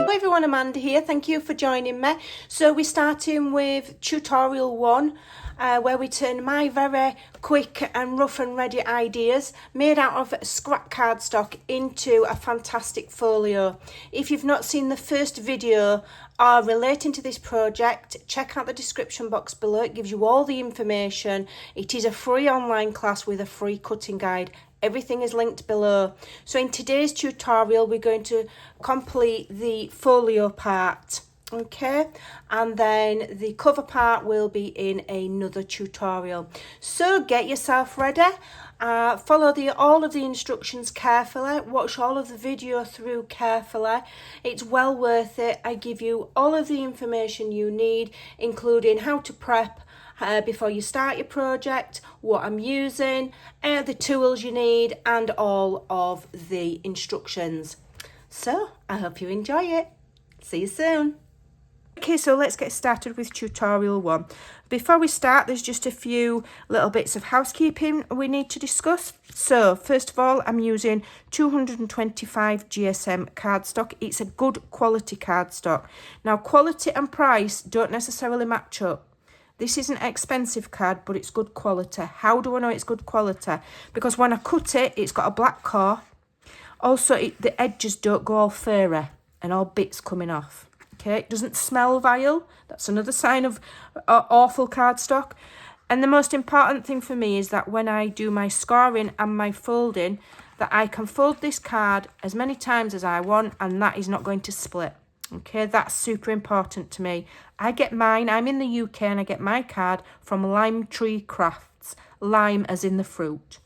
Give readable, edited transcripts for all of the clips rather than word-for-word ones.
Hello everyone, Amanda here. Thank you for joining me. So we're starting with tutorial 1 where we turn my very quick and rough and ready ideas made out of scrap cardstock into a fantastic folio. If you've not seen the first video relating to this project, check out the description box below. It gives you all the information. It is a free online class with a free cutting guide. Everything is linked below. So in today's tutorial, we're going to complete the folio part, okay? And then the cover part will be in another tutorial. So get yourself ready. Follow all of the instructions carefully. Watch all of the video through carefully. It's well worth it. I give you all of the information you need, including how to prep before you start your project, what I'm using, the tools you need, and all of the instructions. So I hope you enjoy it. See you soon. Okay, so let's get started with tutorial 1. Before we start, there's just a few little bits of housekeeping we need to discuss. So first of all, I'm using 225 GSM cardstock. It's a good quality cardstock. Now, quality and price don't necessarily match up. This isn't expensive card, but it's good quality. How do I know it's good quality? Because when I cut it, it's got a black core. Also, the edges don't go all furry and all bits coming off. Okay, it doesn't smell vile. That's another sign of awful cardstock. And the most important thing for me is that when I do my scoring and my folding, that I can fold this card as many times as I want, and that is not going to split. Okay, that's super important to me. I get mine, I'm in the UK, and I get my card from Lime Tree Crafts. Lime as in the fruit.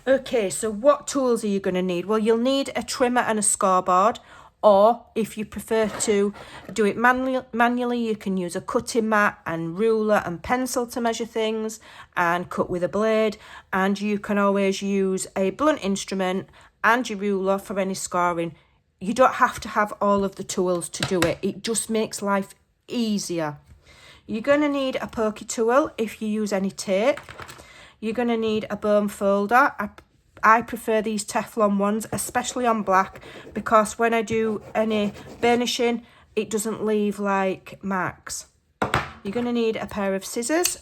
Okay, so what tools are you going to need? Well, you'll need a trimmer and a scoreboard, or if you prefer to do it manually, you can use a cutting mat and ruler and pencil to measure things and cut with a blade. And you can always use a blunt instrument and your ruler for any scoring. You don't have to have all of the tools to do it. It just makes life easier. You're going to need a pokey tool if you use any tape. You're going to need a bone folder. I prefer these Teflon ones, especially on black, because when I do any burnishing, it doesn't leave like marks. You're going to need a pair of scissors.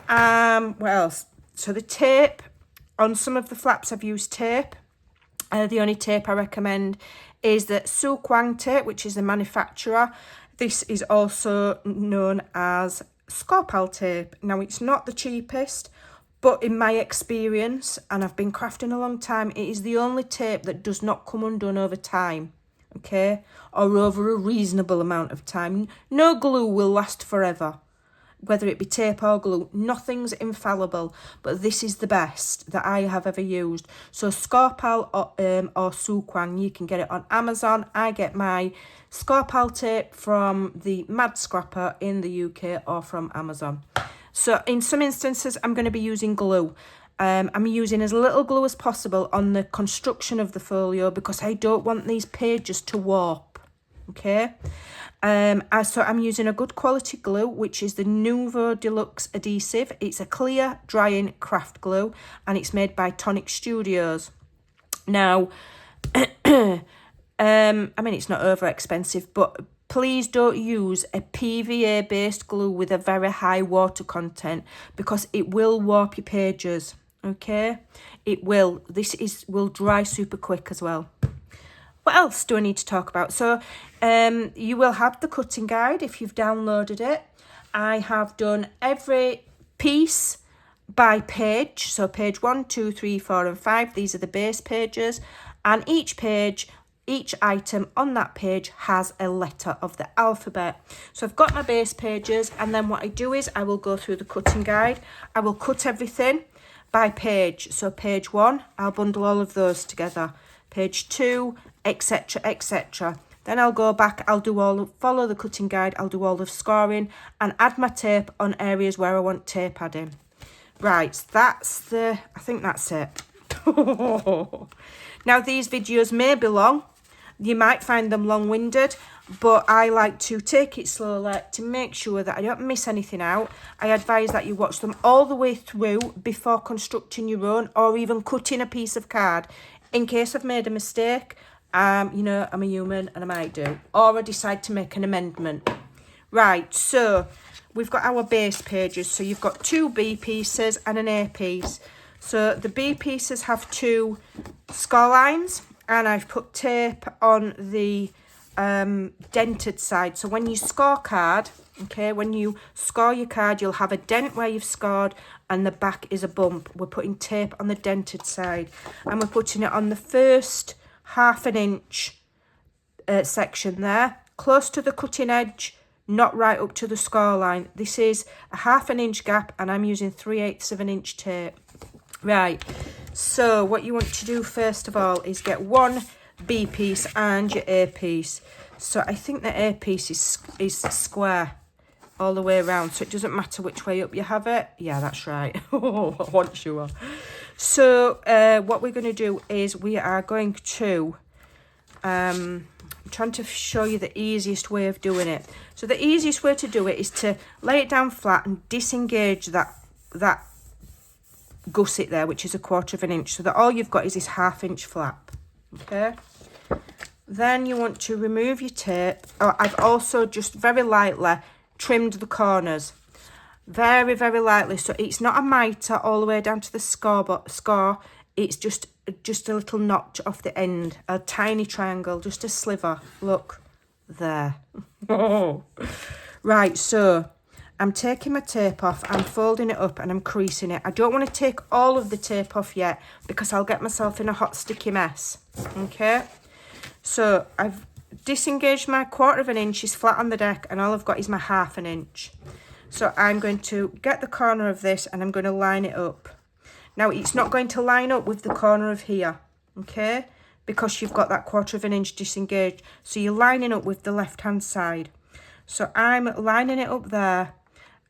What else? So the tape, on some of the flaps I've used tape. The only tape I recommend is the Sukwang tape, which is the manufacturer. This is also known as Scorpal tape. Now, it's not the cheapest, but in my experience, and I've been crafting a long time, it is the only tape that does not come undone over time, okay? Or over a reasonable amount of time. No glue will last forever. Whether it be tape or glue, nothing's infallible, but this is the best that I have ever used. So Scorpal or Sukwang, you can get it on Amazon. I get my Scorpal tape from the Mad Scrapper in the UK or from Amazon. So in some instances, I'm going to be using glue. I'm using as little glue as possible on the construction of the folio because I don't want these pages to warp, okay? So I'm using a good quality glue, which is the Nouveau Deluxe adhesive. It's a clear drying craft glue, and it's made by Tonic Studios. Now, I mean, it's not over expensive, but please don't use a PVA based glue with a very high water content because it will warp your pages. Okay, it will. Will dry super quick as well. What else do I need to talk about? So you will have the cutting guide if you've downloaded it. I have done every piece by page. So page 1, 2, 3, 4 and 5. These are the base pages. And each page, each item on that page has a letter of the alphabet. So I've got my base pages, and then what I do is I will go through the cutting guide. I will cut everything by page. So page 1, I'll bundle all of those together. Page 2, etc, etc. Then I'll go back, follow the cutting guide, I'll do all the scoring and add my tape on areas where I want tape adding. Right, I think that's it. Now these videos may be long, you might find them long-winded, but I like to take it slowly to make sure that I don't miss anything out. I advise that you watch them all the way through before constructing your own or even cutting a piece of card. In case I've made a mistake, You know, I'm a human and I might do. Or I decide to make an amendment. Right, so we've got our base pages. So you've got 2 B pieces and an A piece. So the B pieces have 2 score lines, and I've put tape on the dented side. So when you scorecard, okay, when you score your card, you'll have a dent where you've scored and the back is a bump. We're putting tape on the dented side, and we're putting it on the first 1/2 inch section there, close to the cutting edge, not right up to the score line. This is a 1/2 inch gap, and I'm using 3/8 of an inch tape. Right, so what you want to do first of all is get 1 B piece and your A piece. So I think the A piece is square all the way around, so it doesn't matter which way up you have it. Yeah, that's right. I want sure. So what we're going to do is we are going to I'm trying to show you the easiest way of doing it. So the easiest way to do it is to lay it down flat and disengage that gusset there, which is a 1/4 inch, so that all you've got is this 1/2 inch flap. Okay, then you want to remove your tape. I've also just very lightly trimmed the corners, very lightly, so it's not a mitre all the way down to the score. It's just a little notch off the end, a tiny triangle, just a sliver. Look there. Oh, right, so I'm taking my tape off, I'm folding it up and I'm creasing it. I don't want to take all of the tape off yet because I'll get myself in a hot sticky mess. Okay, so I've disengaged my 1/4 inch, is flat on the deck, and all I've got is my 1/2 inch. So I'm going to get the corner of this and I'm going to line it up. Now it's not going to line up with the corner of here, okay, because you've got that 1/4 inch disengaged. So you're lining up with the left hand side. So I'm lining it up there.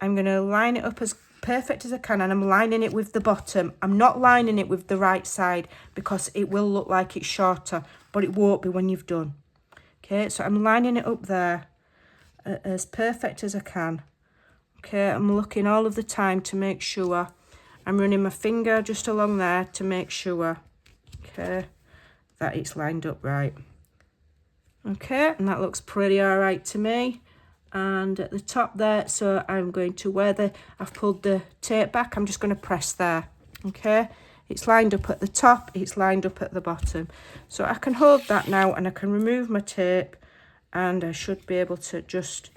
I'm going to line it up as perfect as I can, and I'm lining it with the bottom. I'm not lining it with the right side because it will look like it's shorter, but it won't be when you've done. Okay, so I'm lining it up there as perfect as I can. Okay, I'm looking all of the time to make sure. I'm running my finger just along there to make sure, okay, that it's lined up right. Okay, and that looks pretty all right to me. And at the top there, so I'm going to where I've pulled the tape back, I'm just going to press there. Okay, it's lined up at the top, it's lined up at the bottom. So I can hold that now and I can remove my tape, and I should be able to just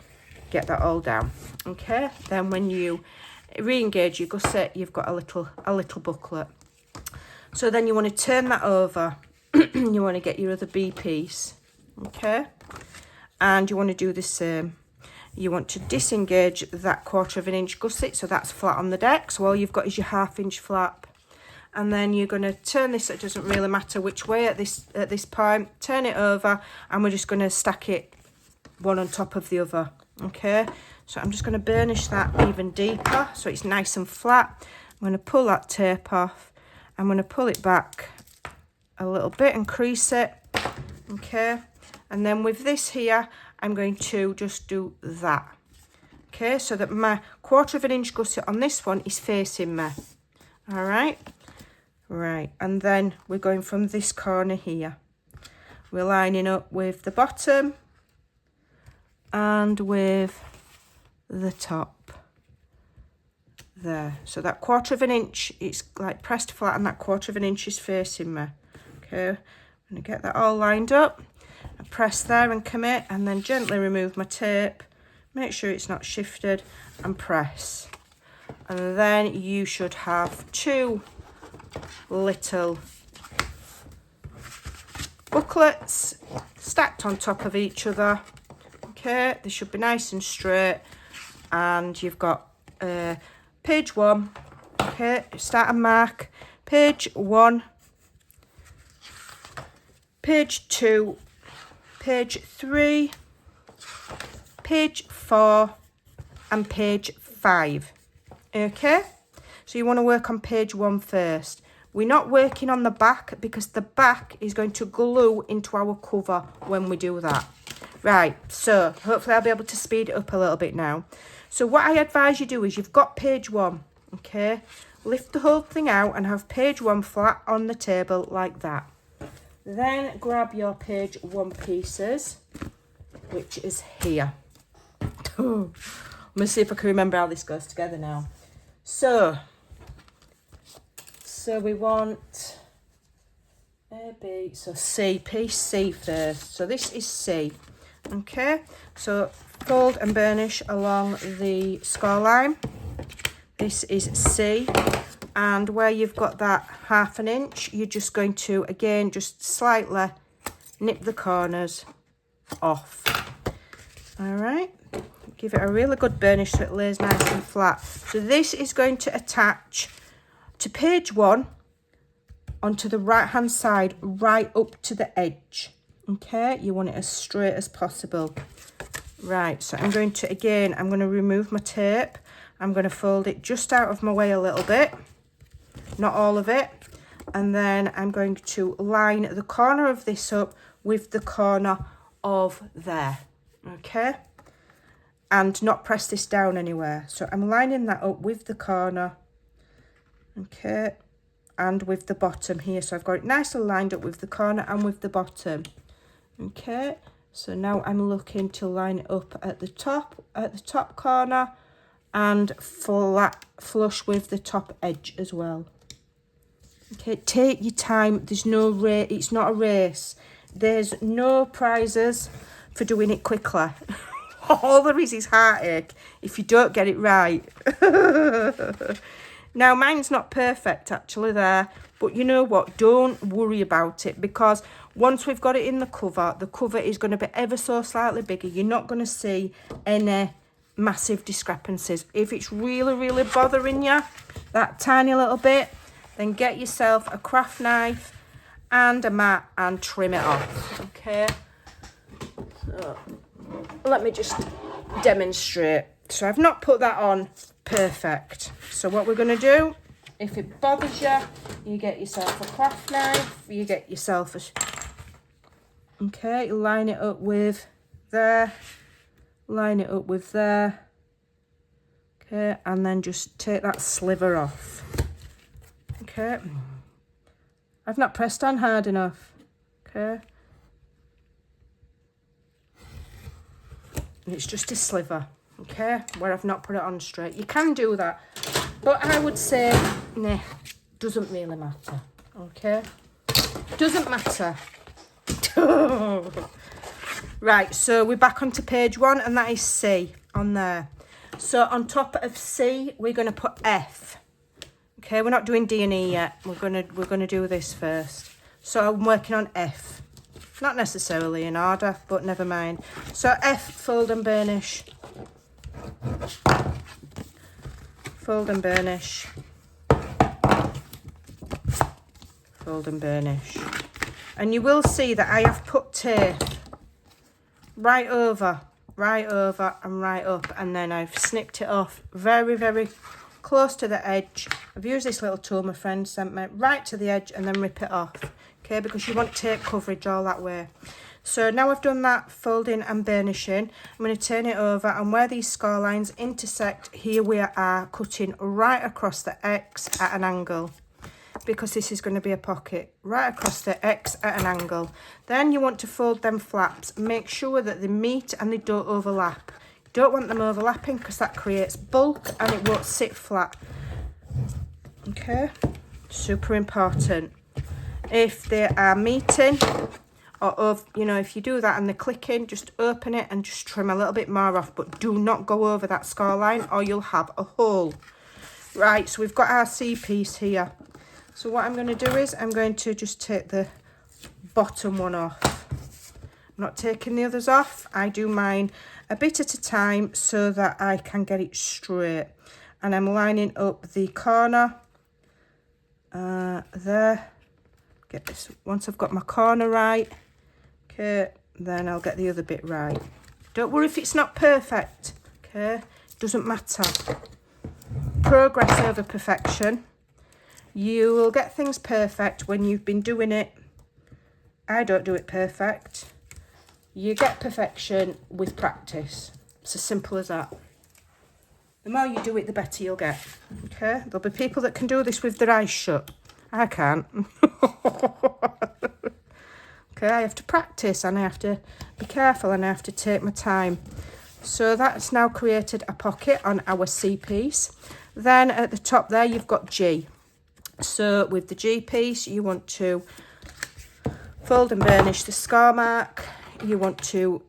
get that all down. Okay, then when you re-engage your gusset, you've got a little booklet. So then you want to turn that over. You want to get your other B piece. Okay, and you want to do the same. You want to disengage that 1/4 inch gusset, so that's flat on the deck, so all you've got is your 1/2 inch flap. And then you're going to turn this, it doesn't really matter which way at this point, turn it over, and we're just going to stack it one on top of the other. Okay, so I'm just going to burnish that even deeper so it's nice and flat. I'm going to pull that tape off. I'm going to pull it back a little bit and crease it. Okay, and then with this here, I'm going to just do that. Okay, so that my 1/4 inch gusset on this one is facing me. All right, right, and then we're going from this corner here. We're lining up with the bottom and with the top there. So that 1/4 inch, it's like pressed flat, and that 1/4 inch is facing me. Okay, I'm going to get that all lined up. I press there and commit, and then gently remove my tape, make sure it's not shifted, and press. And then you should have 2 little booklets stacked on top of each other. Okay, they should be nice and straight, and you've got page 1. Okay, start and mark page 1, page 2, page 3, page 4, and page 5. Okay, so you want to work on page 1 first. We're not working on the back because the back is going to glue into our cover when we do that. Right, so hopefully I'll be able to speed it up a little bit now. So what I advise you do is you've got page 1, okay? Lift the whole thing out and have page 1 flat on the table like that. Then grab your page 1 pieces, which is here. I'm going to see if I can remember how this goes together now. So we want A, B, so C, piece C first. So this is C, okay? So fold and burnish along the score line. This is C, and where you've got that 1/2 inch, you're just going to, again, just slightly nip the corners off. All right, give it a really good burnish so it lays nice and flat. So this is going to attach to page 1 onto the right hand side, right up to the edge. Okay, you want it as straight as possible. Right, so I'm going to, again, I'm going to remove my tape. I'm going to fold it just out of my way a little bit, not all of it. And then I'm going to line the corner of this up with the corner of there, okay? And not press this down anywhere. So I'm lining that up with the corner, okay, and with the bottom here. So I've got it nicely lined up with the corner and with the bottom, okay? So now I'm looking to line it up at the top corner and flat flush with the top edge as well. Okay, take your time. There's no race. It's not a race. There's no prizes for doing it quickly. All there is heartache if you don't get it right. Now, mine's not perfect actually there, but you know what? Don't worry about it, because once we've got it in the cover is going to be ever so slightly bigger. You're not going to see any massive discrepancies. If it's really, really bothering you, that tiny little bit, then get yourself a craft knife and a mat and trim it off, okay? So let me just demonstrate. So I've not put that on perfect. So what we're going to do, if it bothers you, you get yourself a craft knife, you get yourself a, okay, line it up with there, line it up with there, okay, and then just take that sliver off, okay. I've not pressed on hard enough, okay. And it's just a sliver, okay, where I've not put it on straight. You can do that, but I would say, nah, doesn't really matter, okay? Doesn't matter. Right, so we're back onto page 1, and that is C on there. So on top of C, we're going to put F. Okay, we're not doing D and E yet. We're gonna do this first. So I'm working on F. Not necessarily in order, but never mind. So F, fold and burnish. Fold and burnish. Fold and burnish. And you will see that I have put tape right over, and right up, and then I've snipped it off very, very close to the edge. I've used this little tool my friend sent me, right to the edge, and then rip it off, okay, because you want tape coverage all that way. So now I've done that folding and burnishing, I'm going to turn it over, and where these score lines intersect, here we are cutting right across the X at an angle, because this is going to be a pocket, right across the X at an angle. Then you want to fold them flaps, make sure that they meet and they don't overlap. You don't want them overlapping, because that creates bulk and it won't sit flat, okay, super important. If they are meeting, or you know, if you do that and they're clicking, just open it and just trim a little bit more off, but do not go over that score line or you'll have a hole. Right, so we've got our C piece here. So what I'm going to do is I'm going to just take the bottom one off. I'm not taking the others off. I do mine a bit at a time so that I can get it straight. And I'm lining up the corner there. Get this. Once I've got my corner right, okay, then I'll get the other bit right. Don't worry if it's not perfect, okay? Doesn't matter. Progress over perfection. You will get things perfect when you've been doing it. I don't do it perfect. You get perfection with practice. It's as simple as that. The more you do it, the better you'll get. Okay? There'll be people that can do this with their eyes shut. I can't. Okay, I have to practice and I have to be careful and I have to take my time. So that's now created a pocket on our C piece. Then at the top there, you've got G. So with the G piece, you want to fold and burnish the scar mark. You want to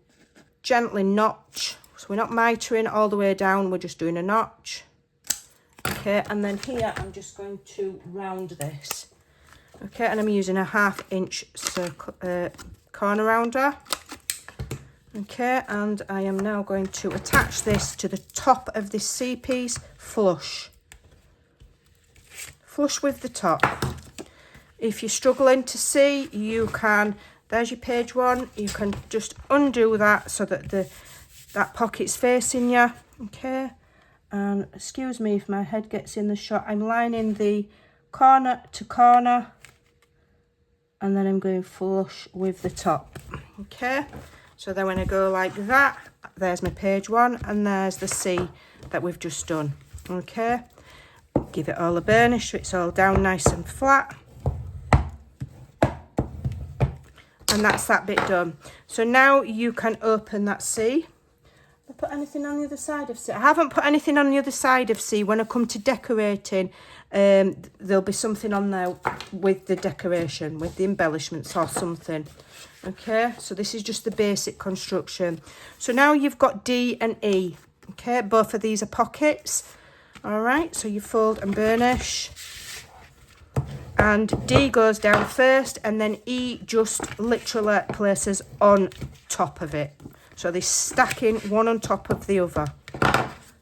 gently notch. So we're not mitering all the way down, we're just doing a notch. Okay, and then here I'm just going to round this. Okay, and I'm using a 1/2 inch circle, corner rounder. Okay, and I am now going to attach this to the top of this C piece flush. Flush with the top. If you're struggling to see, you can, there's your page 1, you can just undo that so that that pocket's facing you. Okay, and excuse me if my head gets in the shot. I'm lining the corner to corner and then I'm going flush with the top. Okay, so then when I go like that, there's my page 1 and there's the C that we've just done. Okay, give it all a burnish so it's all down nice and flat. And that's that bit done. So now you can open that C. Have I put anything on the other side of C? I haven't put anything on the other side of C. When I come to decorating, there'll be something on there with the decoration, with the embellishments or something. Okay, so this is just the basic construction. So now you've got D and E. Okay, both of these are pockets. All right, so you fold and burnish. And D goes down first and then E just literally places on top of it. So they're stacking one on top of the other.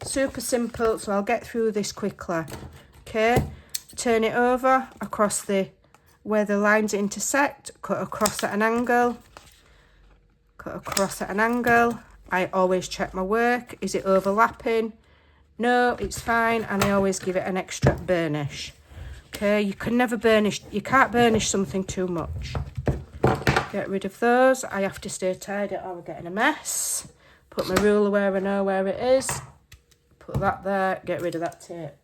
Super simple, so I'll get through this quickly. Okay, turn it over across where the lines intersect, cut across at an angle, cut across at an angle. I always check my work. Is it overlapping? No, it's fine, and I always give it an extra burnish. Okay, you can never burnish, you can't burnish something too much. Get rid of those. I have to stay tidy or we're getting a mess. Put my ruler where I know where it is. Put that there, get rid of that tape.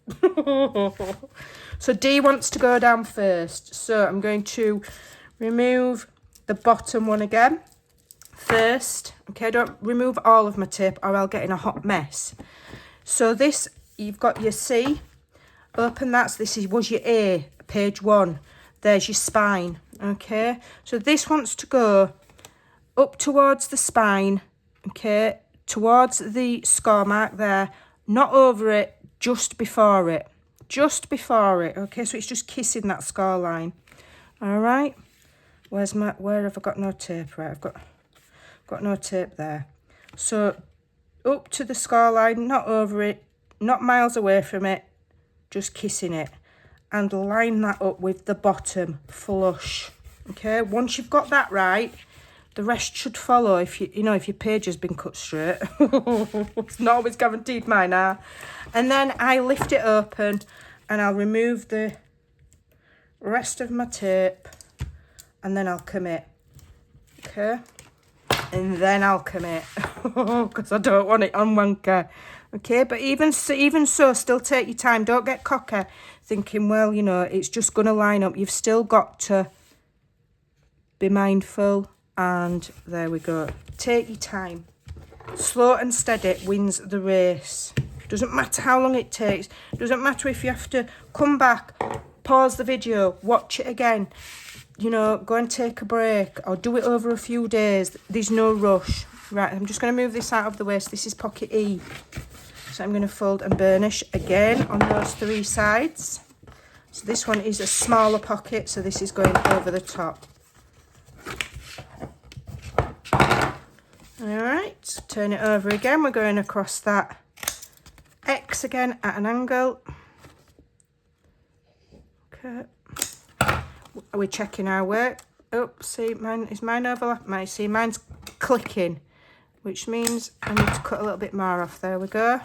So D wants to go down first. So I'm going to remove the bottom one again first. Okay, don't remove all of my tape or I'll get in a hot mess. So this, you've got your C. Open that, so this was your A, page 1. There's your spine, okay? So this wants to go up towards the spine, okay? Towards the scar mark there, not over it, just before it. Just before it, okay? So it's just kissing that scar line, all right? Where have I got no tape? Right, I've got no tape there. So up to the scar line, not over it, not miles away from it, just kissing it, and line that up with the bottom flush. Okay, once you've got that right, the rest should follow. If you know if your page has been cut straight. It's not always guaranteed, mine are. And then I lift it open and I'll remove the rest of my tape and then I'll commit. Okay, and then I'll commit because I don't want it on wonker. Okay, but even so, still take your time. Don't get cocky thinking, well, you know, it's just going to line up. You've still got to be mindful. And there we go. Take your time. Slow and steady wins the race. Doesn't matter how long it takes. Doesn't matter if you have to come back, pause the video, watch it again. You know, go and take a break or do it over a few days. There's no rush. Right, I'm just going to move this out of the way. So this is pocket E. So I'm going to fold and burnish again on those 3 sides. So this one is a smaller pocket, so this is going over the top. Alright, turn it over again. We're going across that X again at an angle. Okay. Are we checking our work? Oh, see, mine overlap? See, mine's clicking, which means I need to cut a little bit more off. There we go.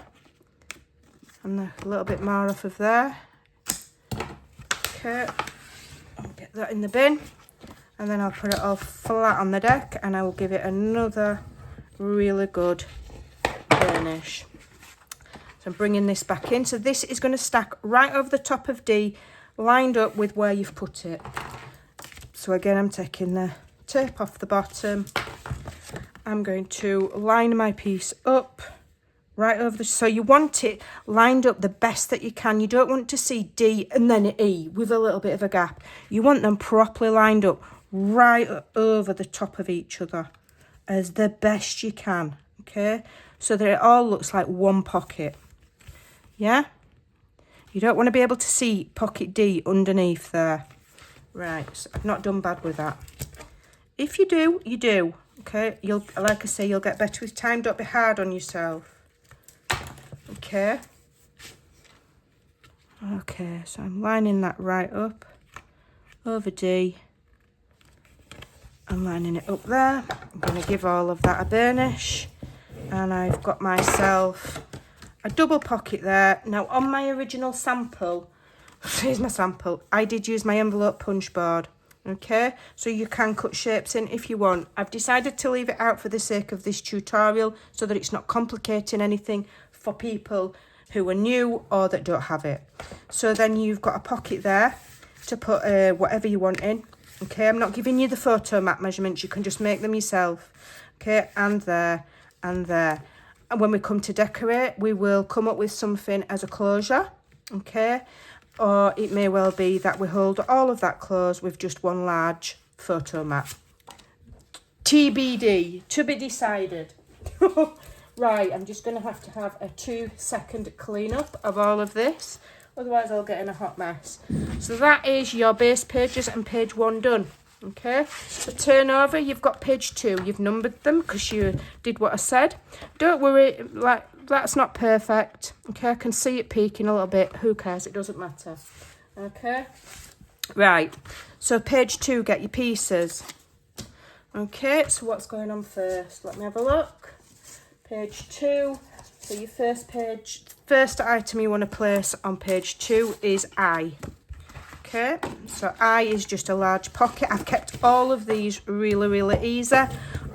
And a little bit more off of there. Okay, I'll get that in the bin. And then I'll put it all flat on the deck and I will give it another really good burnish. So I'm bringing this back in. So this is going to stack right over the top of D, lined up with where you've put it. So again, I'm taking the tape off the bottom. I'm going to line my piece up right over the... So you want it lined up the best that you can. You don't want to see D and then an E with a little bit of a gap. You want them properly lined up right over the top of each other as the best you can, okay? So that it all looks like one pocket, yeah? You don't want to be able to see pocket D underneath there. Right, so I've not done bad with that. If you do, you do, okay? You'll, like I say, you'll get better with time. Don't be hard on yourself. Okay. Okay, so I'm lining that right up over D. I'm lining it up there. I'm going to give all of that a burnish. And I've got myself a double pocket there. Now, on my original sample, here's my sample. I did use my envelope punch board. Okay, so you can cut shapes in if you want. I've decided to leave it out for the sake of this tutorial so that it's not complicating anything for people who are new or that don't have it. So then you've got a pocket there to put whatever you want in. Okay, I'm not giving you the photo map measurements. You can just make them yourself. Okay, and there and there. And when we come to decorate, we will come up with something as a closure. Okay, or it may well be that we hold all of that closed with just one large photo map. TBD, to be decided. Right, I'm just going to have a 2-second clean up of all of this. Otherwise, I'll get in a hot mess. So that is your base pages and page 1 done. Okay, so turn over. You've got page 2. You've numbered them because you did what I said. Don't worry, like that's not perfect. Okay, I can see it peeking a little bit. Who cares? It doesn't matter. Okay, right. So page 2, get your pieces. Okay, so what's going on first? Let me have a look. Page 2. So your first item you want to place on page 2 is I. Okay, so I is just a large pocket. I've kept all of these really, really easy.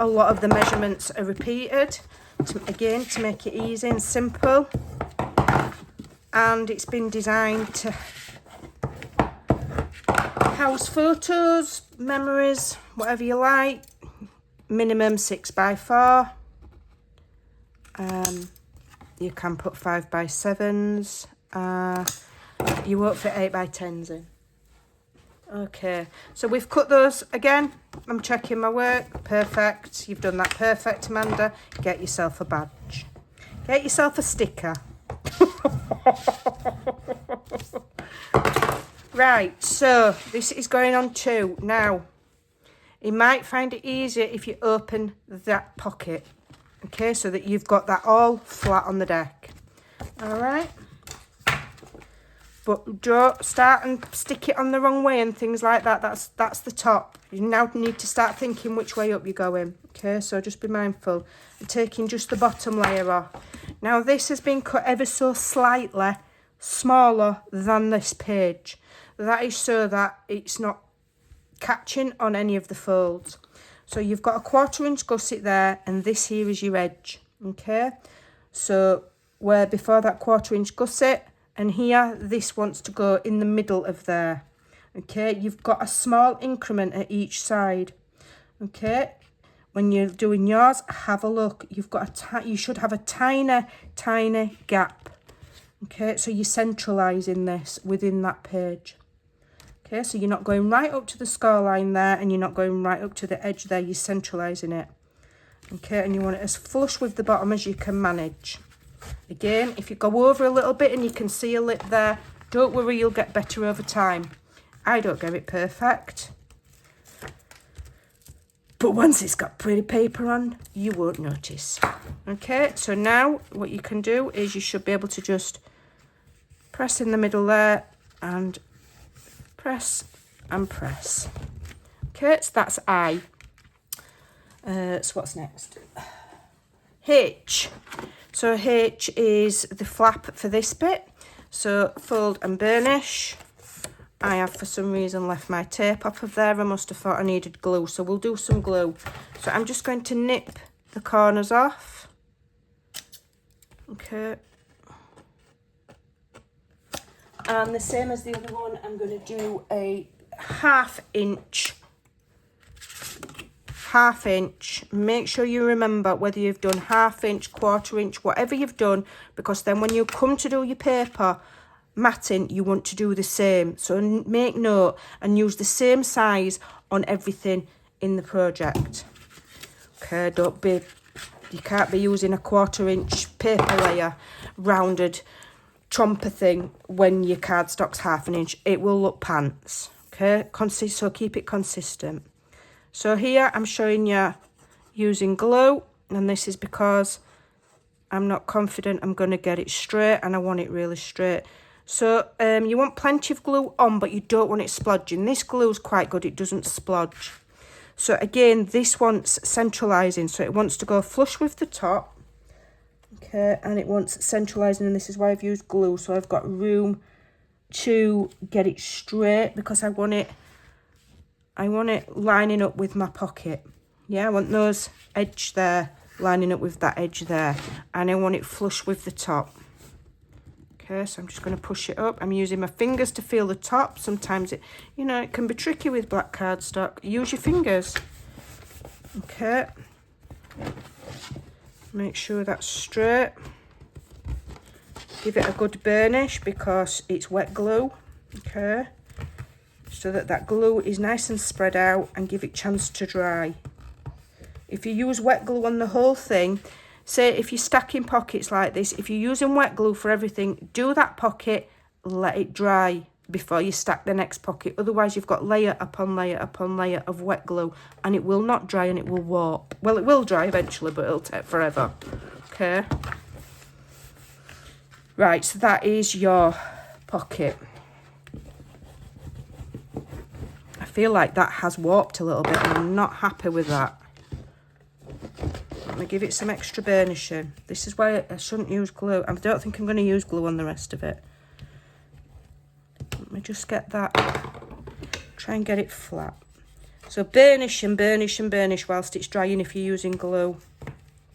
A lot of the measurements are repeated, to make it easy and simple. And it's been designed to house photos, memories, whatever you like. Minimum 6x4. You can put 5x7s. You won't fit 8x10s in. Okay, so we've cut those again. I'm checking my work. Perfect. You've done that perfect, Amanda. Get yourself a badge. Get yourself a sticker. Right, so this is going on 2. Now, you might find it easier if you open that pocket. Okay, so that you've got that all flat on the deck. All right. But don't start and stick it on the wrong way and things like that. That's the top. You now need to start thinking which way up you're going. Okay, so just be mindful. And taking just the bottom layer off. Now this has been cut ever so slightly smaller than this page. That is so that it's not catching on any of the folds. So you've got a 1/4 inch gusset there, and this here is your edge. Okay, so where before that 1/4 inch gusset, and here this wants to go in the middle of there. Okay, you've got a small increment at each side. Okay, when you're doing yours, have a look. You've got you should have a tiny gap. Okay, so you're centralising this within that page. Okay, so you're not going right up to the score line there, and you're not going right up to the edge there. You're centralising it. Okay, and you want it as flush with the bottom as you can manage. Again, if you go over a little bit and you can see a lip there, don't worry, you'll get better over time. I don't get it perfect. But once it's got pretty paper on, you won't notice. Okay, so now what you can do is you should be able to just press in the middle there and press and press. Okay, so that's I. So what's next? H. So H is the flap for this bit. So fold and burnish. I have for some reason left my tape off of there. I must have thought I needed glue, so we'll do some glue. So I'm just going to nip the corners off. Okay. And the same as the other one, I'm going to do a 1/2 inch half inch. Make sure you remember whether you've done half inch, quarter inch, whatever you've done, because then when you come to do your paper matting, you want to do the same. So make note and use the same size on everything in the project. Okay, you can't be using a quarter inch paper layer, rounded tromper thing when your cardstock's half an inch. It will look pants. Okay, so keep it consistent. So here I'm showing you using glue, and this is because I'm not confident I'm going to get it straight, and I want it really straight. So you want plenty of glue on, but you don't want it splodging. This glue is quite good, it doesn't splodge. So again, this wants centralising, so it wants to go flush with the top. Okay, and it wants centralising, and this is why I've used glue, so I've got room to get it straight, because I want it lining up with my pocket. Yeah, I want those edge there lining up with that edge there, and I want it flush with the top. Okay, so I'm just going to push it up. I'm using my fingers to feel the top. Sometimes it can be tricky with black cardstock. Use your fingers. Okay. Make sure that's straight. Give it a good burnish because it's wet glue. Okay. So that glue is nice and spread out, and give it a chance to dry. If you use wet glue on the whole thing, say if you're stacking pockets like this, if you're using wet glue for everything, do that pocket, let it dry before you stack the next pocket. Otherwise, you've got layer upon layer upon layer of wet glue, and it will not dry and it will warp. Well, it will dry eventually, but it'll take forever. Okay. Right, so that is your pocket. I feel like that has warped a little bit, and I'm not happy with that. Let me give it some extra burnishing. This is why I shouldn't use glue. I don't think I'm going to use glue on the rest of it. Let me just get that, try and get it flat. So burnish and burnish and burnish whilst it's drying if you're using glue.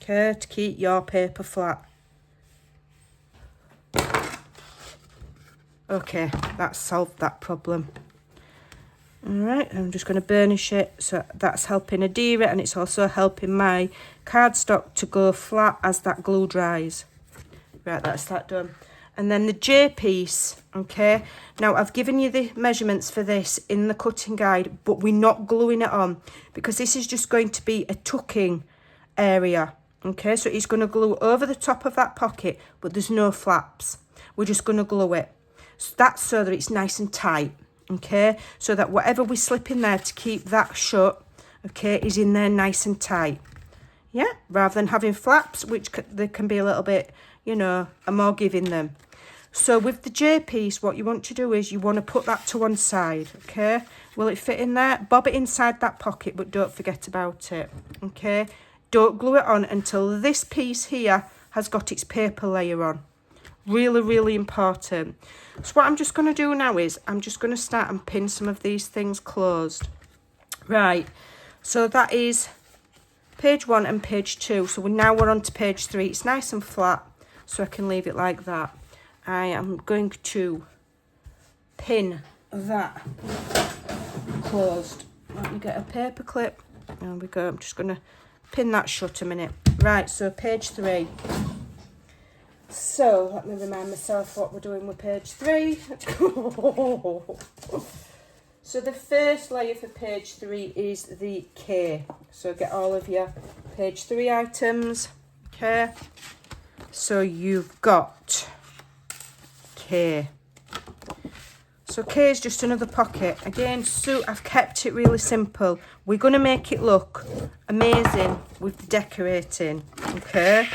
Okay, to keep your paper flat. Okay, that's solved that problem. Alright, I'm just going to burnish it, so that's helping adhere it, and it's also helping my cardstock to go flat as that glue dries. Right, that's that done. And then the J piece, okay, now I've given you the measurements for this in the cutting guide, but we're not gluing it on, because this is just going to be a tucking area, okay, so it's going to glue over the top of that pocket, but there's no flaps. We're just going to glue it. So that's so that it's nice and tight. Okay, so that whatever we slip in there to keep that shut, okay, is in there nice and tight. Yeah, rather than having flaps, which they can be a little bit, a more giving them. So with the J piece, what you want to do is you want to put that to one side, okay? Will it fit in there? Bob it inside that pocket, but don't forget about it, okay? Don't glue it on until this piece here has got its paper layer on. Really, really important. So what I'm just going to do now is I'm just going to start and pin some of these things closed. Right, so that is page 1 and page 2. So we're on to page 3. It's nice and flat, so I can leave it like that. I am going to pin that closed. Let me get a paper clip. There we go. I'm just going to pin that shut a minute. Right, so page 3. So, let me remind myself what we're doing with page 3. So, the first layer for page 3 is the K. So, get all of your page 3 items. Okay. So, you've got K. So, K is just another pocket. Again, so I've kept it really simple. We're going to make it look amazing with the decorating. Okay.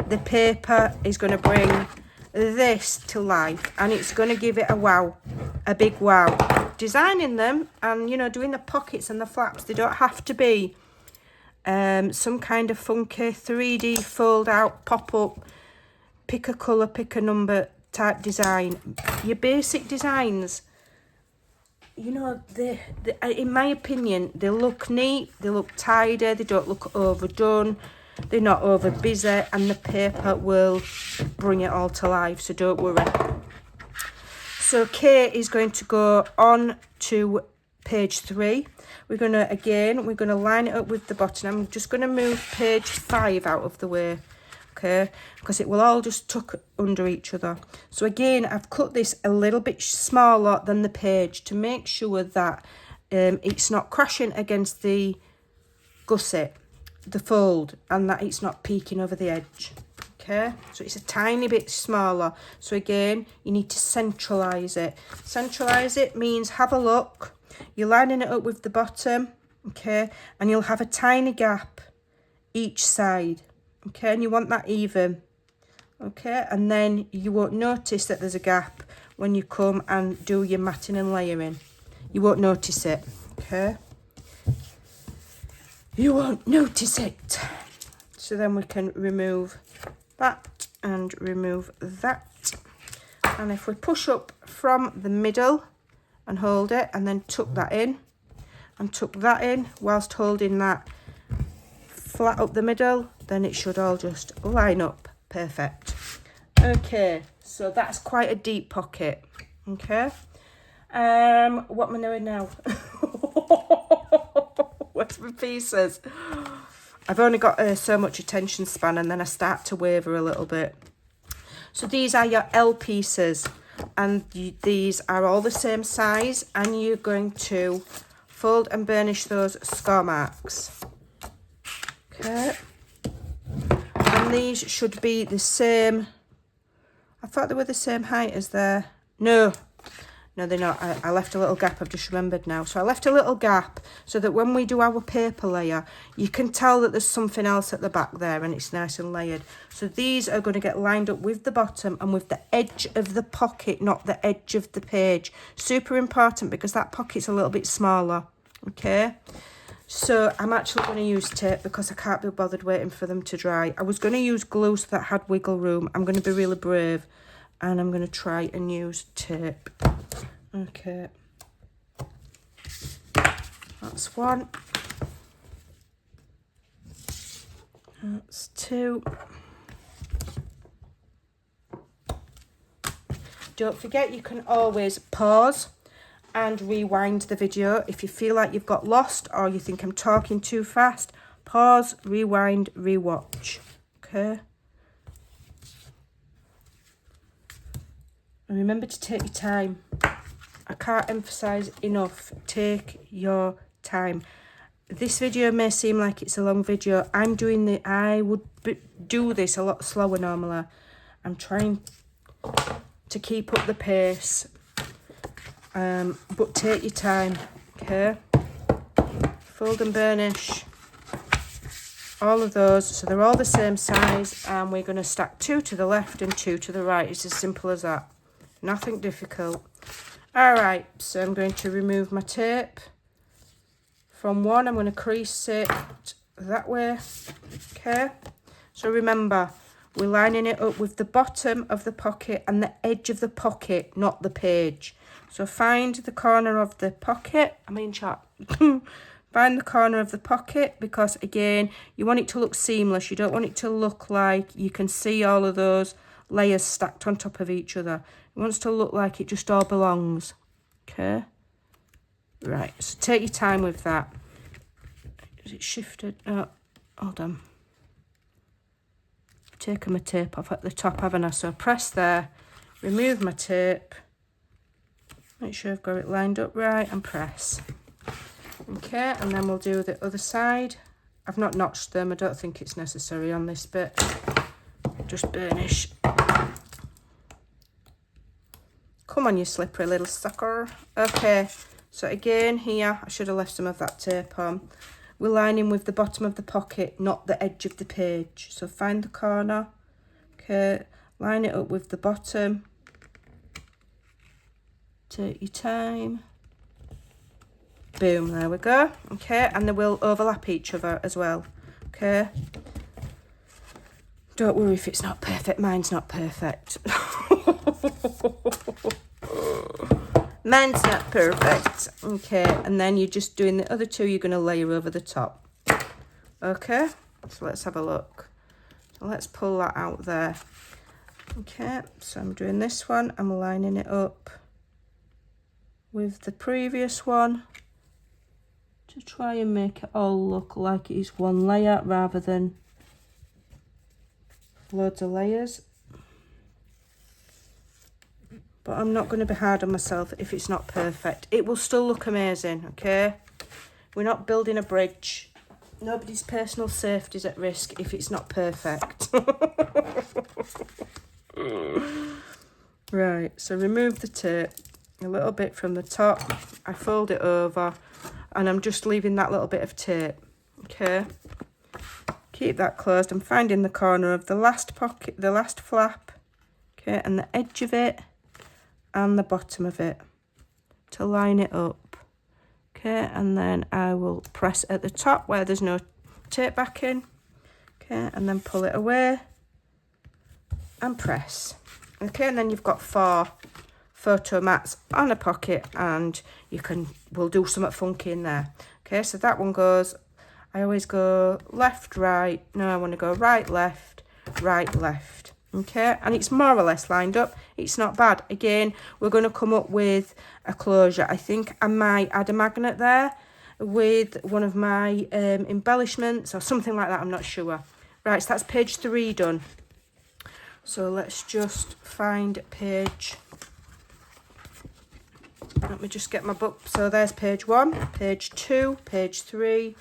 The paper is going to bring this to life, and it's going to give it a wow, a big wow. Designing them and, doing the pockets and the flaps, they don't have to be some kind of funky 3D fold out, pop up, pick a colour, pick a number type design. Your basic designs, they in my opinion, they look neat, they look tidy, they don't look overdone. They're not over busy, and the paper will bring it all to life, so don't worry. So K is going to go on to page 3. We're going to line it up with the bottom. I'm just going to move page 5 out of the way, okay, because it will all just tuck under each other. So again, I've cut this a little bit smaller than the page to make sure that it's not crashing against the gusset, the fold, and that it's not peeking over the edge. Okay, so it's a tiny bit smaller. So again, you need to centralize it. Centralize it means have a look. You're lining it up with the bottom, okay, and you'll have a tiny gap each side, okay, and you want that even, okay, and then you won't notice that there's a gap when you come and do your matting and layering. You won't notice it, okay, you won't notice it. So then we can remove that and remove that, and if we push up from the middle and hold it and then tuck that in and tuck that in whilst holding that flat up the middle, then it should all just line up perfect. Okay, so that's quite a deep pocket. Okay, what am I doing now? Where's my pieces? I've only got so much attention span, and then I start to waver a little bit. So these are your L pieces, and these are all the same size, and you're going to fold and burnish those score marks. Okay. And these should be the same. I thought they were the same height as there. No, they're not. I left a little gap, I've just remembered now. So I left a little gap so that when we do our paper layer, you can tell that there's something else at the back there and it's nice and layered. So these are going to get lined up with the bottom and with the edge of the pocket, not the edge of the page. Super important because that pocket's a little bit smaller, okay? So I'm actually going to use tape because I can't be bothered waiting for them to dry. I was going to use glue so that had wiggle room. I'm going to be really brave and I'm going to try and use tape. Okay, that's one, that's two. Don't forget, you can always pause and rewind the video if you feel like you've got lost or you think I'm talking too fast. Pause, rewind, rewatch. Okay, and remember to take your time. I can't emphasize enough, take your time. This video may seem like it's a long video. I would do this a lot slower normally. I'm trying to keep up the pace, but take your time, okay? Fold and burnish all of those so they're all the same size, and we're going to stack 2 to the left and 2 to the right. It's as simple as that, nothing difficult. Alright, so I'm going to remove my tape from one. I'm going to crease it that way, okay? So remember, we're lining it up with the bottom of the pocket and the edge of the pocket, not the page. So find the corner of the pocket, find the corner of the pocket, because again, you want it to look seamless. You don't want it to look like you can see all of those layers stacked on top of each other. It wants to look like it just all belongs, okay? Right, so take your time with that. Is it shifted? Oh, hold on. I've taken my tape off at the top, haven't I? So press there, remove my tape, make sure I've got it lined up right, and press. Okay, and then we'll do the other side. I've not notched them, I don't think it's necessary on this bit. Just burnish. Come on, you slippery little sucker. Okay, so again here, I should have left some of that tape on. We're lining with the bottom of the pocket, not the edge of the page. So find the corner, okay, line it up with the bottom. Take your time. Boom, there we go. Okay, and they will overlap each other as well, okay? Don't worry if it's not perfect, mine's not perfect. Mine's not perfect. Okay, and then you're just doing the other two, you're going to layer over the top. Okay, so let's have a look. So let's pull that out there. Okay, so I'm doing this one, I'm lining it up with the previous one. to try and make it all look like it's one layer rather than loads of layers. But I'm not going to be hard on myself if it's not perfect. It will still look amazing, okay? We're not building a bridge. Nobody's personal safety is at risk if it's not perfect. Right, so remove the tape a little bit from the top. I fold it over and I'm just leaving that little bit of tape, okay? Keep that closed. I'm finding the corner of the last pocket, the last flap, okay, and the edge of it and the bottom of it to line it up, okay, and then I will press at the top where there's no tape backing, okay, and then pull it away and press, okay, and then you've got 4 photo mats on a pocket, and we'll do something funky in there, okay. So that one goes, I always go left, right, no, I want to go right, left, okay, and it's more or less lined up. It's not bad. Again, we're going to come up with a closure. I think I might add a magnet there with one of my embellishments or something like that. I'm not sure. Right, so that's page 3 done. So let's just find page. Let me just get my book. So there's page 1, page 2, page 3.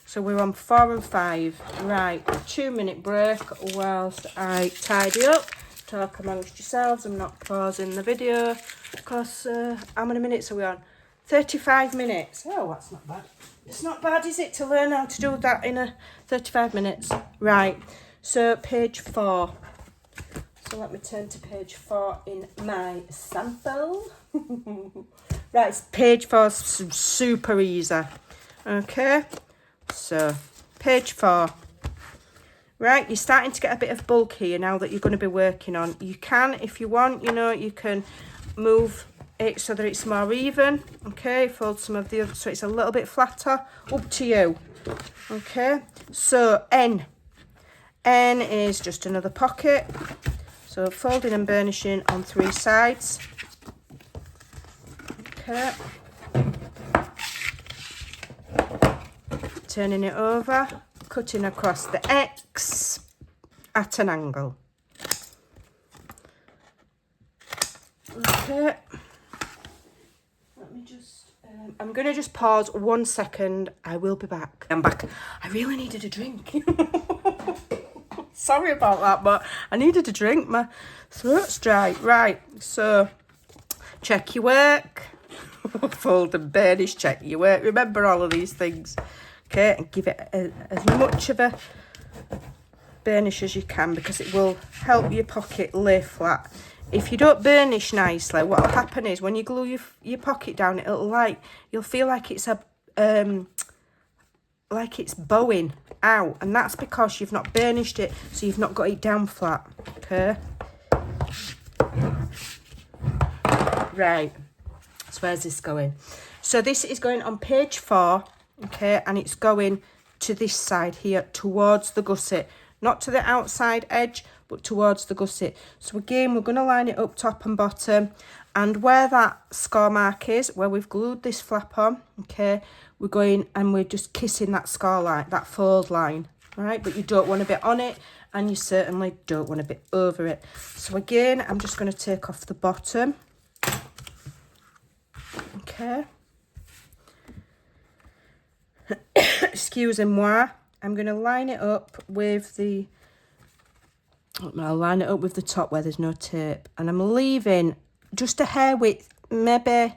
So we're on 4 and 5. Right, 2-minute break whilst I tidy up. Talk amongst yourselves. I'm not pausing the video because how many minutes are we on? 35 minutes. Oh, that's not bad. It's not bad, is it, to learn how to do that in 35 minutes? Right, so page 4. So let me turn to page 4 in my sample. Right, page 4 is super easy. Okay. So, page 4. Right, you're starting to get a bit of bulk here now that you're going to be working on. You can, if you want, you know, you can move it so that it's more even. Okay, fold some of the other so it's a little bit flatter. Up to you. Okay, so N. N is just another pocket. So, folding and burnishing on 3 sides. Okay. Turning it over, cutting across the X at an angle. Okay. Let me just, I'm going to just pause 1 second. I will be back. I'm back. I really needed a drink. Sorry about that, but I needed a drink. My throat's dry. Right, so check your work. Fold and burnish, check your work. Remember all of these things. Okay, and give it as much of a burnish as you can because it will help your pocket lay flat. If you don't burnish nicely, what will happen is when you glue your pocket down, you'll feel like it's like it's bowing out, and that's because you've not burnished it, so you've not got it down flat. Okay. Right. So where's this going? So this is going on page 4. Okay, and it's going to this side here towards the gusset, not to the outside edge but towards the gusset. So again, we're going to line it up top and bottom, and where that score mark is, where we've glued this flap on, okay, we're going and we're just kissing that score line, that fold line, right? But you don't want to be on it, and you certainly don't want to be over it. So again, I'm just going to take off the bottom. Okay. Excusez-moi. I'm going to line it up with the... I'll line it up with the top where there's no tape. And I'm leaving just a hair width, maybe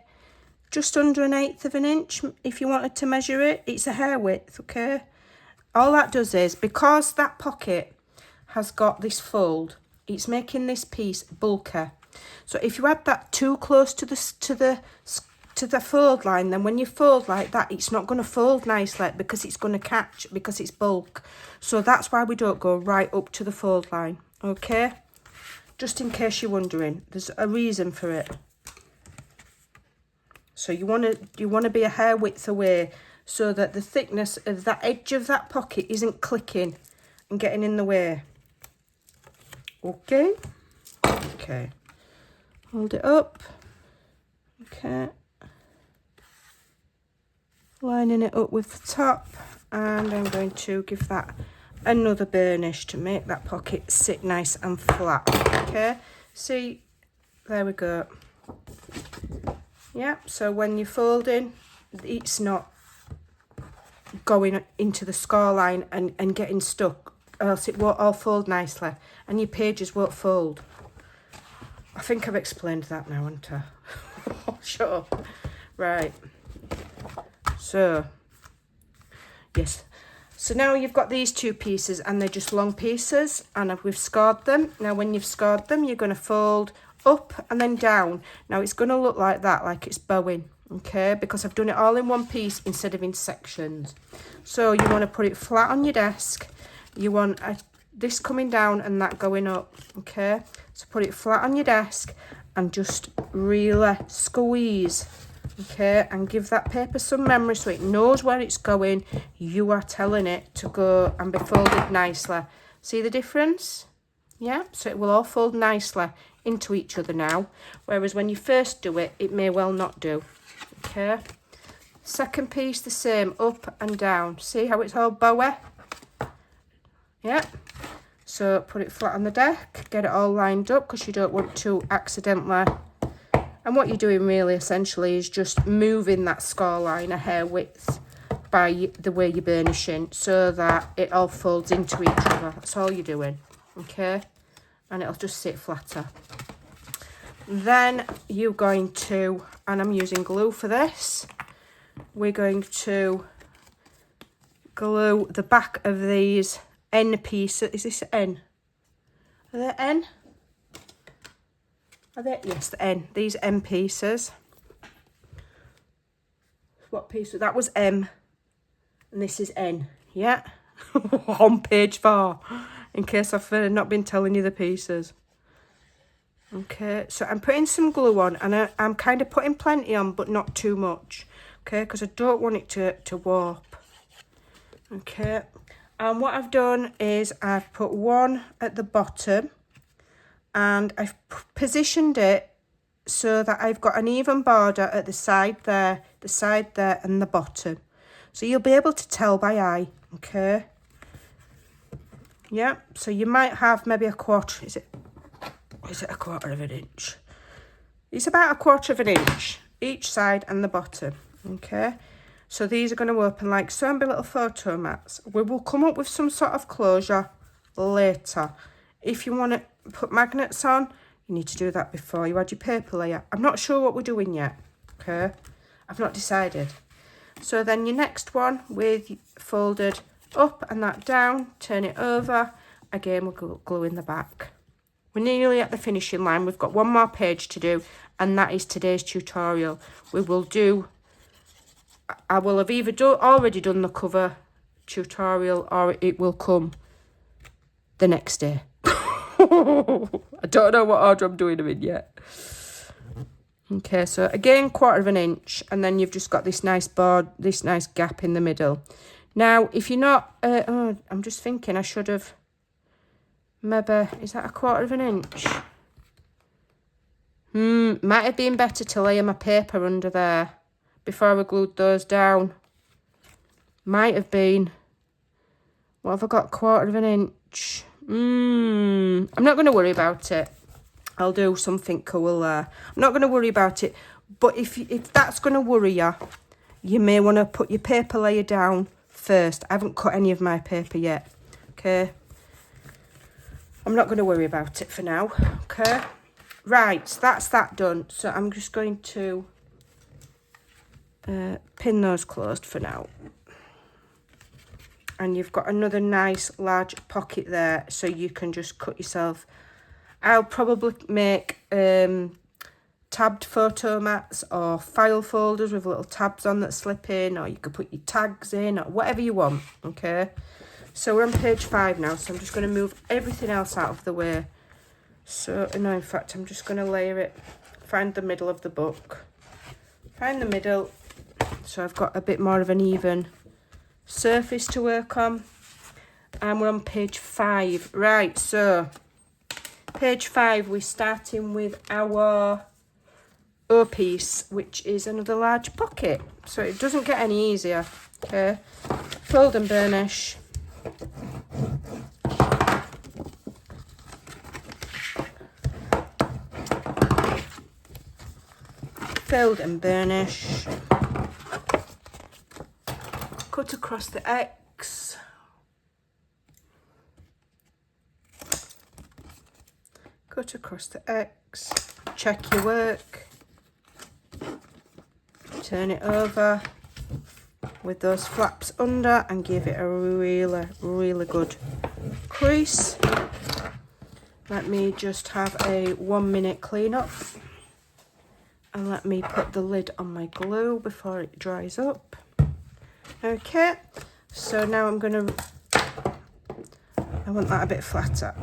just under 1/8 of an inch. If you wanted to measure it, it's a hair width, okay? All that does is, because that pocket has got this fold, it's making this piece bulkier. So if you add that too close to the fold line, then when you fold like that, it's not going to fold nicely because it's going to catch, because it's bulk. So that's why we don't go right up to the fold line, okay? Just in case you're wondering, there's a reason for it. So you want to be a hair width away so that the thickness of that edge of that pocket isn't clicking and getting in the way. Okay? Okay. Hold it up. Okay. lining it up with the top, and I'm going to give that another burnish to make that pocket sit nice and flat. Okay, see, there we go. Yeah, so when you're folding, it's not going into the score line and getting stuck, or else it won't all fold nicely and your pages won't fold. I think I've explained that now, haven't I? Shut up. Right, so yes, so now you've got these two pieces and they're just long pieces, and we've scored them. Now when you've scored them, you're going to fold up and then down. Now it's going to look like that, like it's bowing, okay, because I've done it all in one piece instead of in sections. So you want to put it flat on your desk. You want this coming down and that going up, okay? So put it flat on your desk and just really squeeze, okay, and give that paper some memory so it knows where it's going. You are telling it to go and be folded nicely. See the difference? Yeah, so it will all fold nicely into each other now, whereas when you first do it, it may well not do. Okay, second piece the same, up and down. See how it's all bowy? Yeah, so put it flat on the deck, get it all lined up because you don't want to accidentally, and what you're doing really essentially is just moving that score line a hair width by the way you're burnishing so that it all folds into each other. That's all you're doing, okay, and it'll just sit flatter. Then you're going to, and I'm using glue for this, we're going to glue the back of these N pieces. Is this N? Are they N? Are they? Yes, the N. These N pieces. What piece? That was M. And this is N. Yeah. On page 4. In case I've not been telling you the pieces. Okay, so I'm putting some glue on, and I'm kind of putting plenty on, but not too much. Okay, because I don't want it to warp. Okay, and what I've done is I've put one at the bottom, and I've positioned it so that I've got an even border at the side there, and the bottom. So you'll be able to tell by eye, okay? Yeah, so you might have maybe a quarter, is it a quarter of an inch? It's about a quarter of an inch each side and the bottom, okay? So these are going to open like so and be little photo mats. We will come up with some sort of closure later. If you want to put magnets on, you need to do that before you add your paper layer. I'm not sure what we're doing yet, okay? I've not decided. So then your next one with folded up and that down, turn it over. Again, we'll glue in the back. We're nearly at the finishing line. We've got one more page to do, and that is today's tutorial. I will have either already done the cover tutorial, or it will come the next day. I don't know what order I'm doing them in yet. Okay, so again, quarter of an inch, and then you've just got this nice board, this nice gap in the middle. Now, if you're not, I'm just thinking I should have, maybe, is that a quarter of an inch? Might have been better to layer my paper under there before I glued those down. Might have been. What have I got, quarter of an inch? I'm not going to worry about it. I'll do something cool there. I'm not going to worry about it. But if that's going to worry you, you may want to put your paper layer down first. I haven't cut any of my paper yet. Okay. I'm not going to worry about it for now. Okay. Right, so that's that done. So I'm just going to pin those closed for now. And you've got another nice large pocket there, so you can just cut yourself. I'll probably make tabbed photo mats or file folders with little tabs on that slip in, or you could put your tags in, or whatever you want, okay? So we're on page 5 now, so I'm just going to move everything else out of the way. So, no, in fact, I'm just going to layer it, find the middle of the book. Find the middle, so I've got a bit more of an even surface to work on. And we're on page 5. Right, so page 5, we're starting with our O piece, which is another large pocket. So it doesn't get any easier. Okay, fold and burnish. Fold and burnish. Cut across the X. Cut across the X. Check your work. Turn it over with those flaps under and give it a really good crease. Let me just have a 1 minute clean up. And let me put the lid on my glue before it dries up. Okay, so now I want that a bit flatter.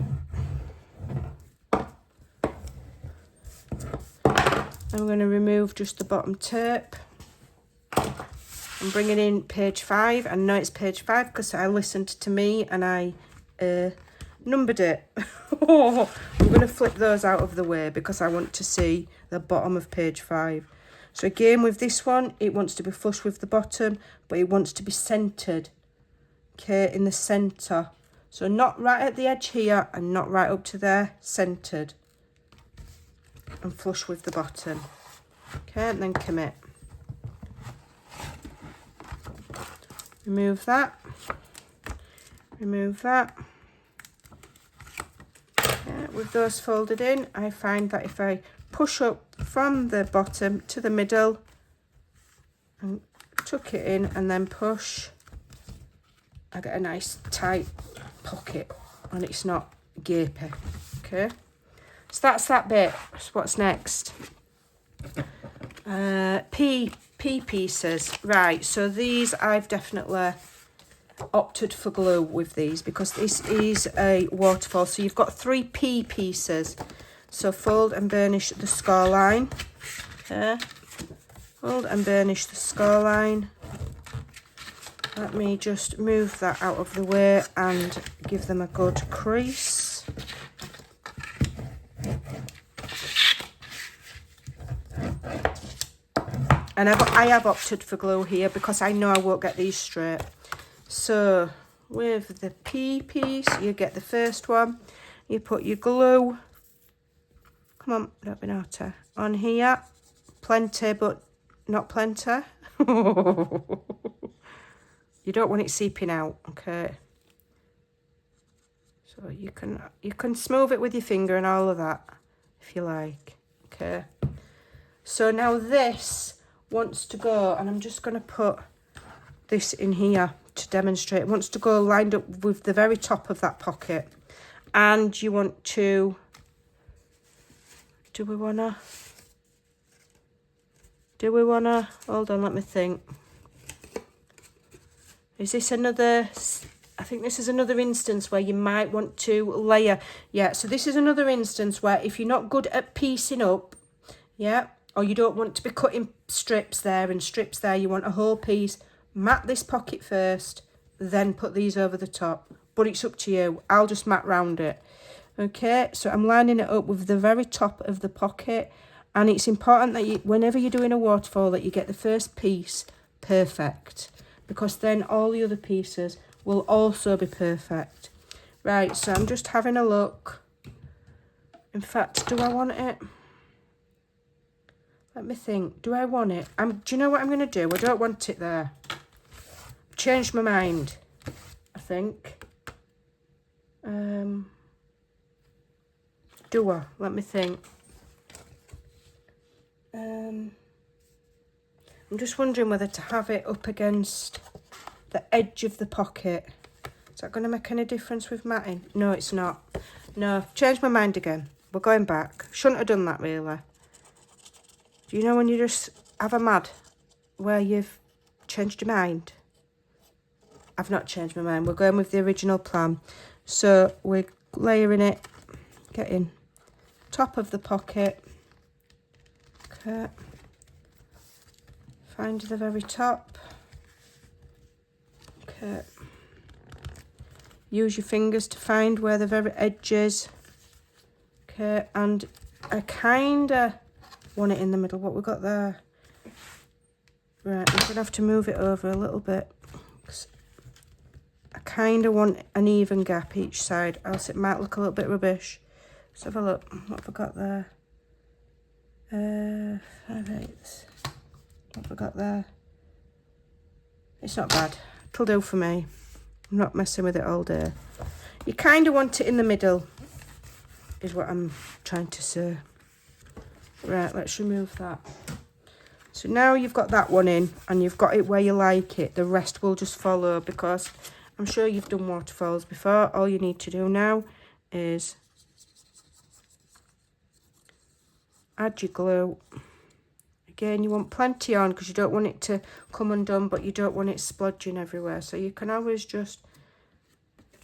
I'm going to remove just the bottom tape. I'm bringing in page 5. I know it's page 5 because I listened to me and I numbered it. I'm going to flip those out of the way because I want to see the bottom of page 5. So again, with this one, it wants to be flush with the bottom, but it wants to be centred, okay, in the centre. So not right at the edge here and not right up to there, centred and flush with the bottom. Okay, and then commit. Remove that. Remove that. Okay, with those folded in, I find that if I push up from the bottom to the middle and tuck it in and then push, I get a nice tight pocket and it's not gapey. Okay, so that's that bit. So what's next? P pieces. Right, so these I've definitely opted for glue with these because this is a waterfall. So you've got 3 P pieces. So fold and burnish the score line. Okay. Fold and burnish the score line. Let me just move that out of the way and give them a good crease. And I have opted for glue here because I know I won't get these straight. So with the P piece, you get the first one. You put your glue, come on, don't be naughty, on here. Plenty, but not plenty. You don't want it seeping out, okay? So you can smooth it with your finger and all of that, if you like, okay? So now this wants to go, and I'm just going to put this in here to demonstrate. It wants to go lined up with the very top of that pocket. And you want to, do we wanna, hold on, let me think. Is this another, I think this is another instance where you might want to layer. Yeah, so this is another instance where if you're not good at piecing up, yeah, or you don't want to be cutting strips there and strips there, you want a whole piece, mat this pocket first, then put these over the top. But it's up to you. I'll just mat round it. Okay, so I'm lining it up with the very top of the pocket. And it's important that you, whenever you're doing a waterfall, that you get the first piece perfect. Because then all the other pieces will also be perfect. Right, so I'm just having a look. In fact, do I want it? Let me think. Do I want it? Do you know what I'm going to do? I don't want it there. I've changed my mind, I think. Do I? Let me think. I'm just wondering whether to have it up against the edge of the pocket. Is that going to make any difference with matting? No, it's not. No, I've changed my mind again. We're going back. Shouldn't have done that, really. Do you know when you just have a mad where you've changed your mind? I've not changed my mind. We're going with the original plan. So we're layering it, getting top of the pocket. Okay. Find the very top. Okay. Use your fingers to find where the very edge is. Okay, and I kinda want it in the middle. What we got there? Right, I'm going to have to move it over a little bit. I kind of want an even gap each side, else it might look a little bit rubbish. Let's have a look. What have I got there? 5/8. What have I got there? It's not bad. It'll do for me. I'm not messing with it all day. You kind of want it in the middle, is what I'm trying to say. Right, let's remove that. So now you've got that one in, and you've got it where you like it. The rest will just follow, because I'm sure you've done waterfalls before. All you need to do now is add your glue. Again, you want plenty on, because you don't want it to come undone, but you don't want it splodging everywhere. So you can always just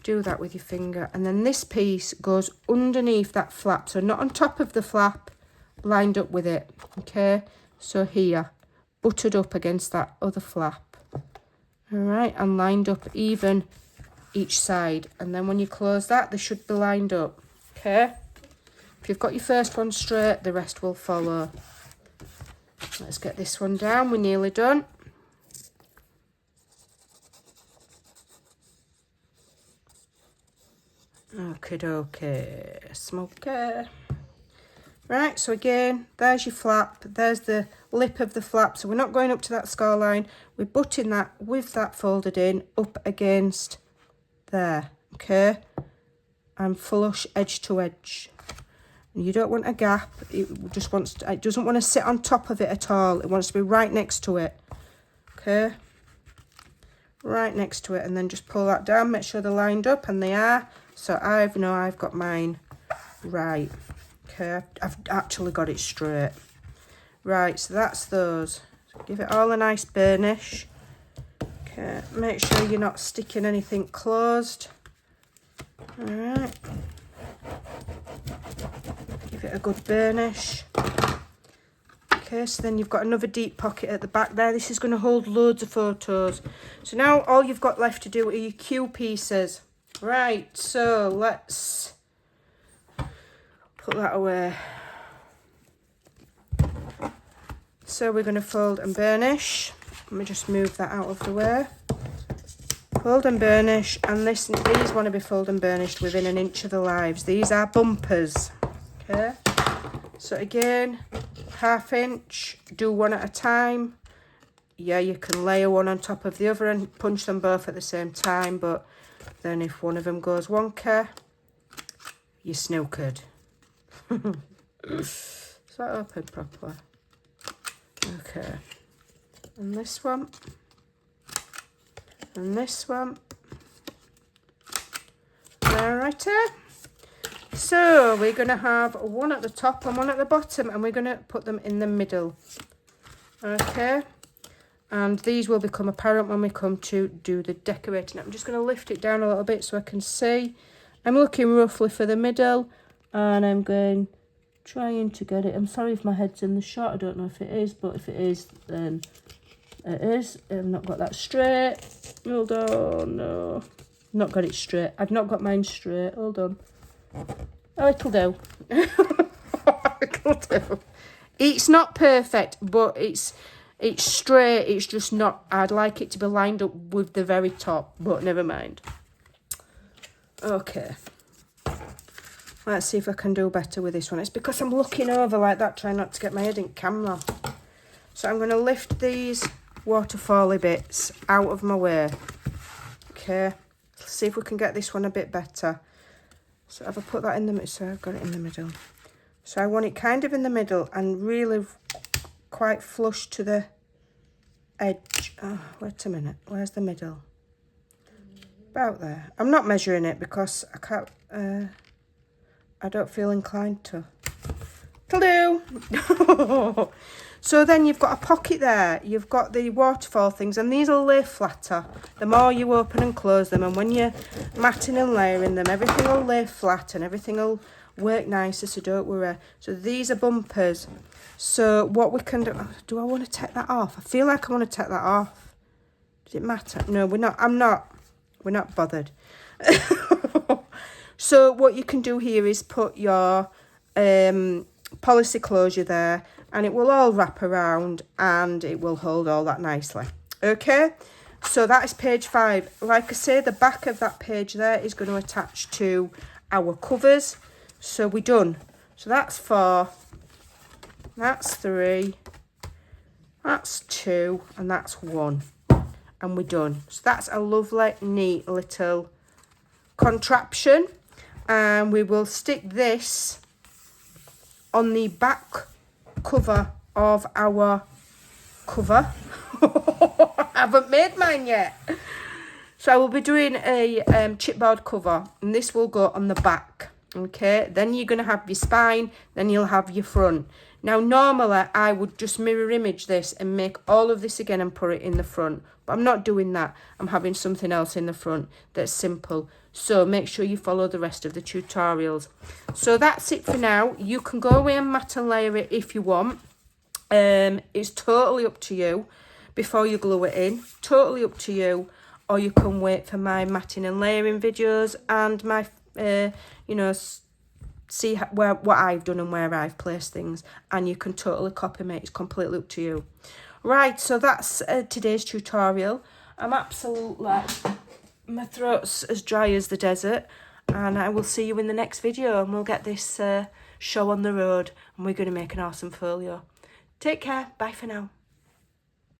do that with your finger. And then this piece goes underneath that flap. So not on top of the flap, lined up with it. Okay, so here, buttered up against that other flap. All right, and lined up even each side. And then when you close that, they should be lined up. Okay, if you've got your first one straight, the rest will follow. Let's get this one down. We're nearly done. Okay, smoker. Right, so again, there's your flap. There's the lip of the flap. So we're not going up to that score line. We're butting that with that folded in up against there. Okay, and flush edge to edge. You don't want a gap. It just wants to, it doesn't want to sit on top of it at all. It wants to be right next to it. Okay, right next to it, and then just pull that down. Make sure they're lined up, and they are. So I've got mine right. Okay, I've actually got it straight. Right, so that's those. So give it all a nice burnish. Okay, make sure you're not sticking anything closed. All right. Give it a good burnish. Okay, so then you've got another deep pocket at the back there. This is going to hold loads of photos. So now all you've got left to do are your cue pieces. Right, so let's put that away. So we're going to fold and burnish. Let me just move that out of the way. Fold and burnish, and these want to be fold and burnished within 1 inch of the lives. These are bumpers. Okay, so again, 1/2 inch, do one at a time. Yeah, you can layer one on top of the other and punch them both at the same time, but then if one of them goes wonky, you're snookered. Is that open properly? Okay, and this one, and this one. Alrighty. So we're going to have one at the top and one at the bottom, and we're going to put them in the middle. Okay, and these will become apparent when we come to do the decorating. I'm just going to lift it down a little bit so I can see. I'm looking roughly for the middle, and I'm trying to get it. I'm sorry if my head's in the shot. I don't know if it is, but if it is, then it is. I've not got that straight. Hold on, no. Not got it straight. I've not got mine straight. Hold on. Oh, it'll do. It'll do. It's not perfect, but it's straight. It's just not. I'd like it to be lined up with the very top, but never mind. Okay. Let's see if I can do better with this one. It's because I'm looking over like that, trying not to get my head in camera. So I'm going to lift these waterfally bits out of my way. Okay. Let's see if we can get this one a bit better. So have I put that in the middle? So I've got it in the middle. So I want it kind of in the middle and really quite flush to the edge. Oh, wait a minute. Where's the middle? About there. I'm not measuring it because I can't... I don't feel inclined to. Hello. So then you've got a pocket there. You've got the waterfall things, and these will lay flatter. The more you open and close them, and when you're matting and layering them, everything will lay flat and everything will work nicer, so don't worry. So these are bumpers. So what we can do I want to take that off? I feel like I want to take that off. Does it matter? No, we're not. We're not bothered. So what you can do here is put your policy closure there, and it will all wrap around and it will hold all that nicely. Okay, so that is page 5. Like I say, the back of that page there is going to attach to our covers. So we're done. So that's 4, that's 3, that's 2, and that's 1. And we're done. So that's a lovely, neat little contraption. And we will stick this on the back cover of our cover. I haven't made mine yet. So I will be doing a chipboard cover, and this will go on the back. Okay, then you're going to have your spine, then you'll have your front. Now, normally, I would just mirror image this and make all of this again and put it in the front. But I'm not doing that. I'm having something else in the front that's simple. So make sure you follow the rest of the tutorials. So that's it for now. You can go away and mat and layer it if you want. It's totally up to you before you glue it in. Totally up to you. Or you can wait for my matting and layering videos and my, you know, see what I've done and where I've placed things. And you can totally copy me. It's completely up to you. Right, so that's today's tutorial. I'm absolutely, my throat's as dry as the desert. And I will see you in the next video. And we'll get this show on the road. And we're going to make an awesome folio. Take care. Bye for now.